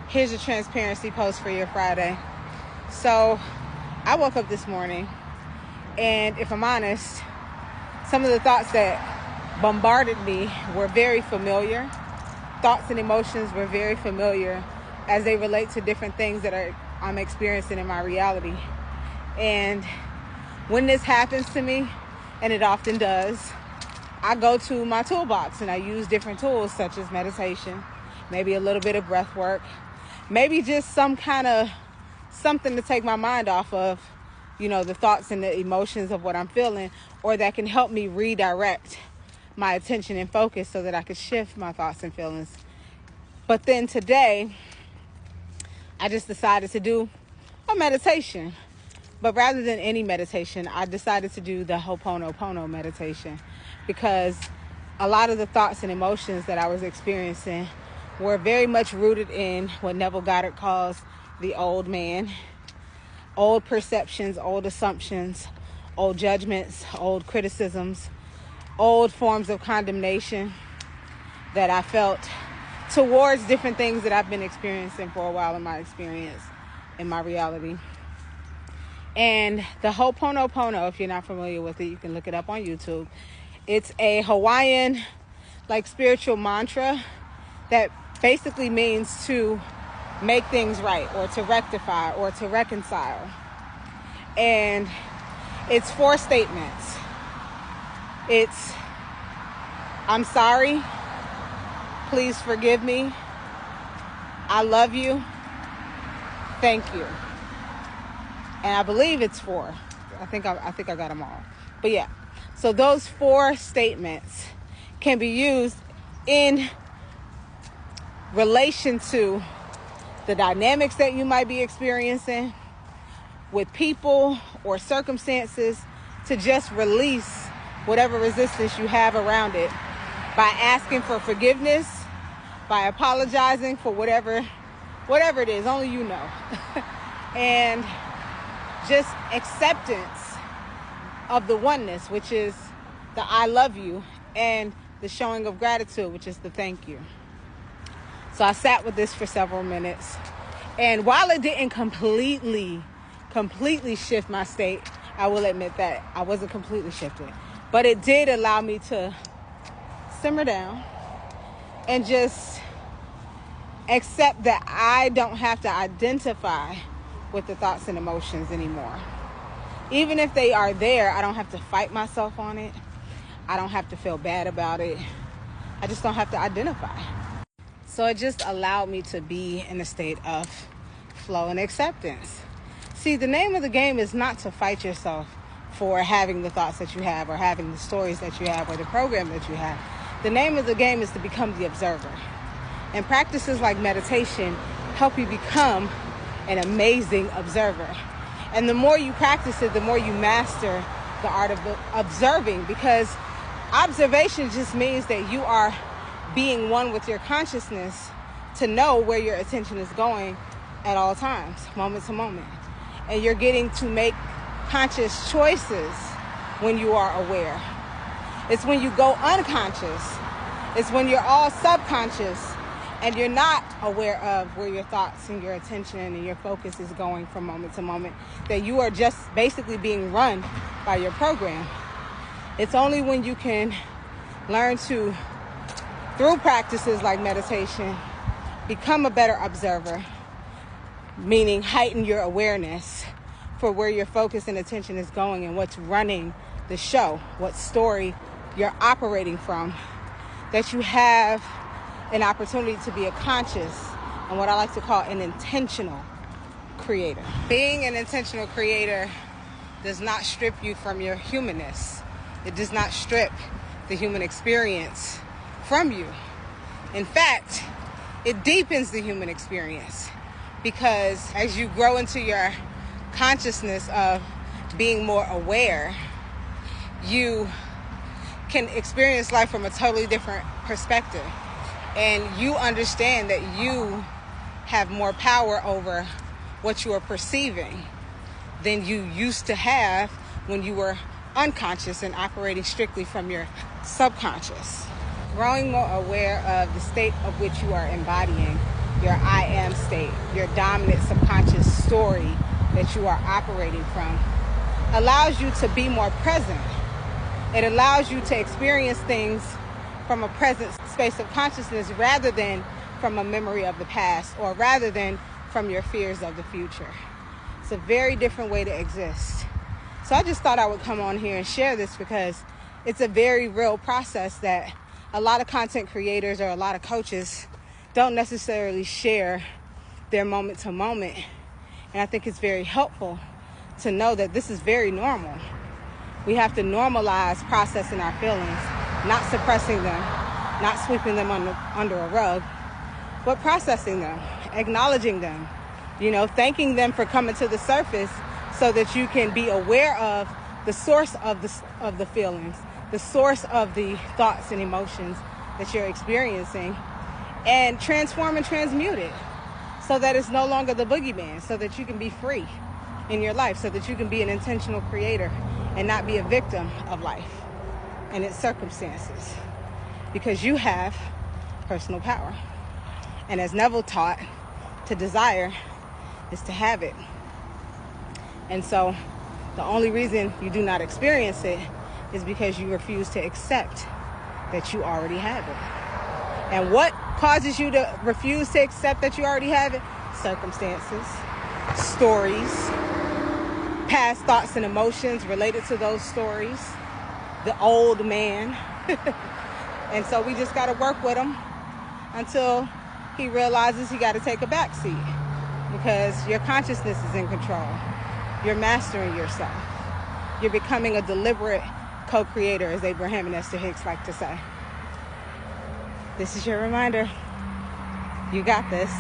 Here's a transparency post for your Friday. So I woke up this morning, and if I'm honest, some of the thoughts that bombarded me were very familiar. Thoughts and emotions were very familiar as they relate to different things that I'm experiencing in my reality. And when this happens to me, and it often does, I go to my toolbox and I use different tools such as meditation, maybe a little bit of breath work, maybe just some kind of something to take my mind off of, the thoughts and the emotions of what I'm feeling, or that can help me redirect my attention and focus so that I could shift my thoughts and feelings. But then today, I just decided to do a meditation. But rather than any meditation, I decided to do the Ho'oponopono meditation, because a lot of the thoughts and emotions that I was experiencing were very much rooted in what Neville Goddard calls the old man. Old perceptions, old assumptions, old judgments, old criticisms, old forms of condemnation that I felt towards different things that I've been experiencing for a while in my experience, in my reality. And the Ho'oponopono, if you're not familiar with it, you can look it up on YouTube. It's a Hawaiian, spiritual mantra that basically means to make things right, or to rectify, or to reconcile. And it's 4 statements. It's, I'm sorry, please forgive me, I love you, thank you. And I believe it's 4. I think I got them all. But yeah, so those 4 statements can be used in relation to the dynamics that you might be experiencing with people or circumstances, to just release whatever resistance you have around it by asking for forgiveness, by apologizing for whatever it is, only you know. And just acceptance of the oneness, which is the I love you, and the showing of gratitude, which is the thank you. So I sat with this for several minutes, and while it didn't completely shift my state, I will admit that I wasn't completely shifted, but it did allow me to simmer down and just accept that I don't have to identify with the thoughts and emotions anymore. Even if they are there, I don't have to fight myself on it. I don't have to feel bad about it. I just don't have to identify. So it just allowed me to be in a state of flow and acceptance. See, the name of the game is not to fight yourself for having the thoughts that you have, or having the stories that you have, or the program that you have. The name of the game is to become the observer. And practices like meditation help you become an amazing observer. And the more you practice it, the more you master the art of observing, because observation just means that you are being one with your consciousness to know where your attention is going at all times, moment to moment. And you're getting to make conscious choices when you are aware. It's when you go unconscious. It's when you're all subconscious and you're not aware of where your thoughts and your attention and your focus is going from moment to moment, that you are just basically being run by your program. It's only when you can learn to, through practices like meditation, become a better observer, meaning heighten your awareness for where your focus and attention is going and what's running the show, what story you're operating from, that you have an opportunity to be a conscious and what I like to call an intentional creator. Being an intentional creator does not strip you from your humanness. It does not strip the human experience from you. In fact, it deepens the human experience, because as you grow into your consciousness of being more aware, you can experience life from a totally different perspective. And you understand that you have more power over what you are perceiving than you used to have when you were unconscious and operating strictly from your subconscious. Growing more aware of the state of which you are embodying your I am state, your dominant subconscious story that you are operating from, allows you to be more present. It allows you to experience things from a present space of consciousness rather than from a memory of the past, or rather than from your fears of the future. It's a very different way to exist. So I just thought I would come on here and share this because it's a very real process that a lot of content creators or a lot of coaches don't necessarily share their moment to moment. And I think it's very helpful to know that this is very normal. We have to normalize processing our feelings, not suppressing them, not sweeping them under a rug, but processing them, acknowledging them, thanking them for coming to the surface so that you can be aware of the source of the feelings, the source of the thoughts and emotions that you're experiencing, and transform and transmute it so that it's no longer the boogeyman, so that you can be free in your life, so that you can be an intentional creator and not be a victim of life and its circumstances, because you have personal power. And as Neville taught, to desire is to have it. And so the only reason you do not experience it is because you refuse to accept that you already have it. And what causes you to refuse to accept that you already have it? Circumstances, stories, past thoughts and emotions related to those stories, the old man. And so we just got to work with him until he realizes he got to take a back seat, because your consciousness is in control. You're mastering yourself. You're becoming a deliberate co-creator, as Abraham and Esther Hicks like to say. This is your reminder. You got this.